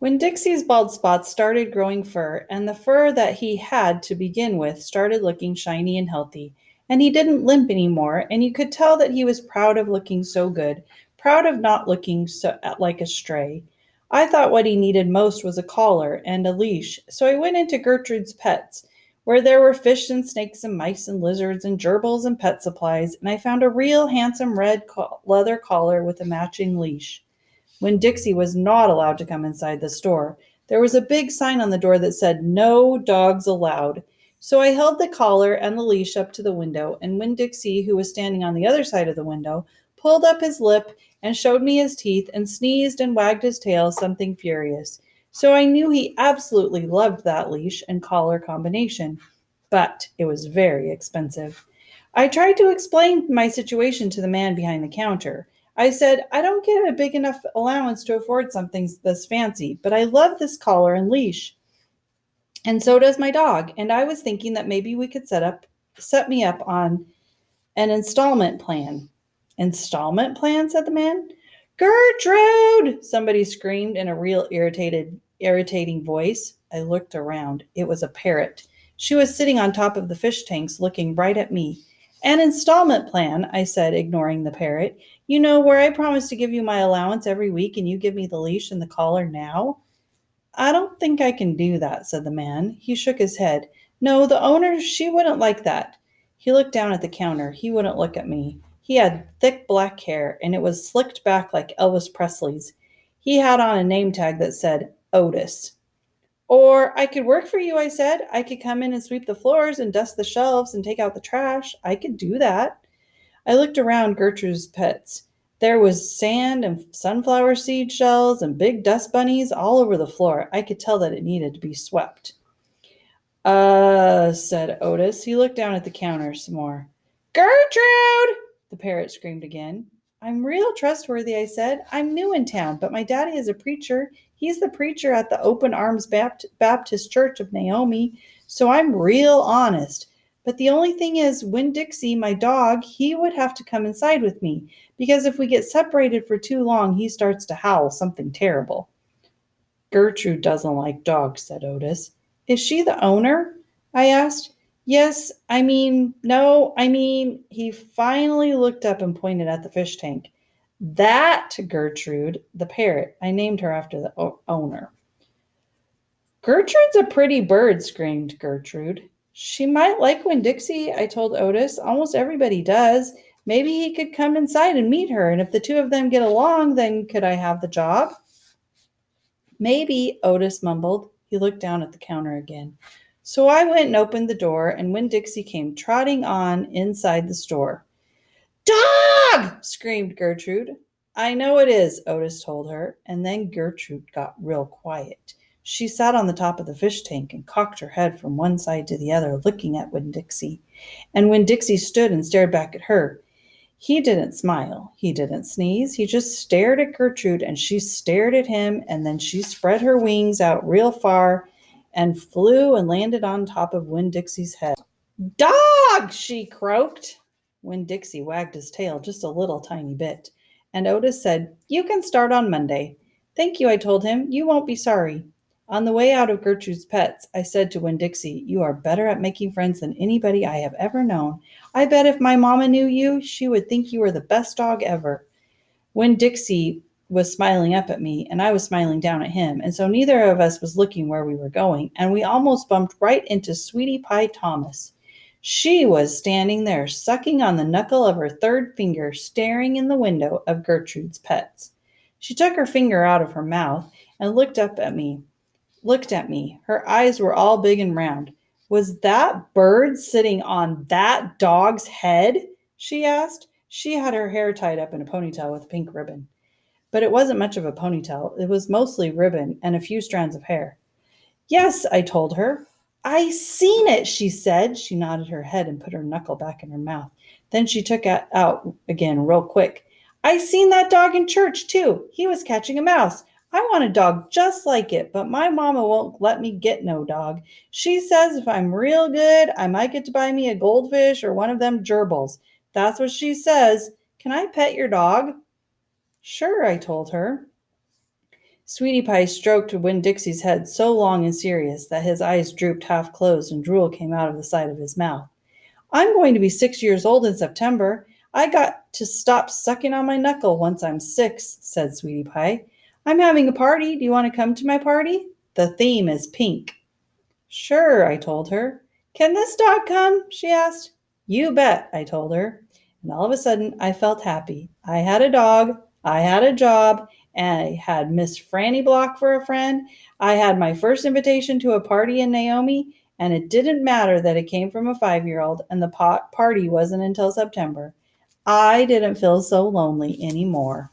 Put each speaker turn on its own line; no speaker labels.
When Dixie's bald spots started growing fur, and the fur that he had to begin with started looking shiny and healthy, and he didn't limp anymore, and you could tell that he was proud of looking so good, proud of not looking so like a stray. I thought what he needed most was a collar and a leash, so I went into Gertrude's Pets, where there were fish and snakes and mice and lizards and gerbils and pet supplies, and I found a real handsome red leather collar with a matching leash. When Dixie was not allowed to come inside the store, there was a big sign on the door that said, "No dogs allowed." So I held the collar and the leash up to the window, and when Dixie, who was standing on the other side of the window, pulled up his lip and showed me his teeth and sneezed and wagged his tail something furious. So I knew he absolutely loved that leash and collar combination, but it was very expensive. I tried to explain my situation to the man behind the counter. I said, "I don't get a big enough allowance to afford something this fancy, but I love this collar and leash. And so does my dog. And I was thinking that maybe we could set me up on an installment plan." "Installment plan?" said the man. "Gertrude!" somebody screamed in a real irritating voice. I looked around. It was a parrot. She was sitting on top of the fish tanks looking right at me. "An installment plan," I said, ignoring the parrot. "You know, where I promise to give you my allowance every week and you give me the leash and the collar now?" "I don't think I can do that," said the man. He shook his head. "No, the owner, she wouldn't like that." He looked down at the counter. He wouldn't look at me. He had thick black hair, and it was slicked back like Elvis Presley's. He had on a name tag that said Otis. "Or I could work for you," I said. "I could come in and sweep the floors and dust the shelves and take out the trash. I could do that." I looked around Gertrude's Pets. There was sand and sunflower seed shells and big dust bunnies all over the floor. I could tell that it needed to be swept. Said Otis. He looked down at the counter some more. "Gertrude!" the parrot screamed again. "I'm real trustworthy," I said. "I'm new in town, but my daddy is a preacher. He's the preacher at the Open Arms Baptist Church of Naomi, so I'm real honest. But the only thing is, Winn-Dixie, my dog, he would have to come inside with me, because if we get separated for too long, he starts to howl something terrible." "Gertrude doesn't like dogs," said Otis. "Is she the owner?" I asked. "Yes, no, he finally looked up and pointed at the fish tank. "That Gertrude, the parrot. I named her after the owner." "Gertrude's a pretty bird," screamed Gertrude. "She might like Winn-Dixie," I told Otis. "Almost everybody does. Maybe he could come inside and meet her, and if the two of them get along, then could I have the job?" "Maybe," Otis mumbled. He looked down at the counter again. So I went and opened the door, and Winn-Dixie came trotting on inside the store. "Dog!" screamed Gertrude. "I know it is," Otis told her, and then Gertrude got real quiet. She sat on the top of the fish tank and cocked her head from one side to the other, looking at Winn-Dixie. And Winn-Dixie stood and stared back at her. He didn't smile. He didn't sneeze. He just stared at Gertrude, and she stared at him, and then she spread her wings out real far and flew and landed on top of Winn-Dixie's head. "Dog!" she croaked. Winn-Dixie wagged his tail just a little tiny bit, and Otis said, "You can start on Monday." "Thank you," I told him. "You won't be sorry." On the way out of Gertrude's Pets, I said to Winn-Dixie, "You are better at making friends than anybody I have ever known. I bet if my mama knew you, she would think you were the best dog ever." Winn-Dixie was smiling up at me, and I was smiling down at him, and so neither of us was looking where we were going, and we almost bumped right into Sweetie Pie Thomas. She was standing there, sucking on the knuckle of her third finger, staring in the window of Gertrude's Pets. She took her finger out of her mouth and looked at me. Her eyes were all big and round. "Was that bird sitting on that dog's head?" she asked. She had her hair tied up in a ponytail with a pink ribbon. But it wasn't much of a ponytail. It was mostly ribbon and a few strands of hair. "Yes," I told her. "I seen it," she said. She nodded her head and put her knuckle back in her mouth. Then she took it out again real quick. "I seen that dog in church, too. He was catching a mouse. I want a dog just like it, but my mama won't let me get no dog. She says if I'm real good, I might get to buy me a goldfish or one of them gerbils. That's what she says. Can I pet your dog?" "Sure," I told her. Sweetie Pie stroked Winn-Dixie's head so long and serious that his eyes drooped half closed and drool came out of the side of his mouth. I'm going to be 6 years old in September. I got to stop sucking on my knuckle once I'm 6, said Sweetie Pie. I'm having a party. Do you want to come to my party? The theme is pink. Sure, I told her. Can this dog come? She asked. You bet, I told her. And all of a sudden, I felt happy. I had a dog, I had a job, and I had Miss Franny Block for a friend. I had my first invitation to a party in Naomi, and it didn't matter that it came from a 5-year-old and the party wasn't until September. I didn't feel so lonely anymore.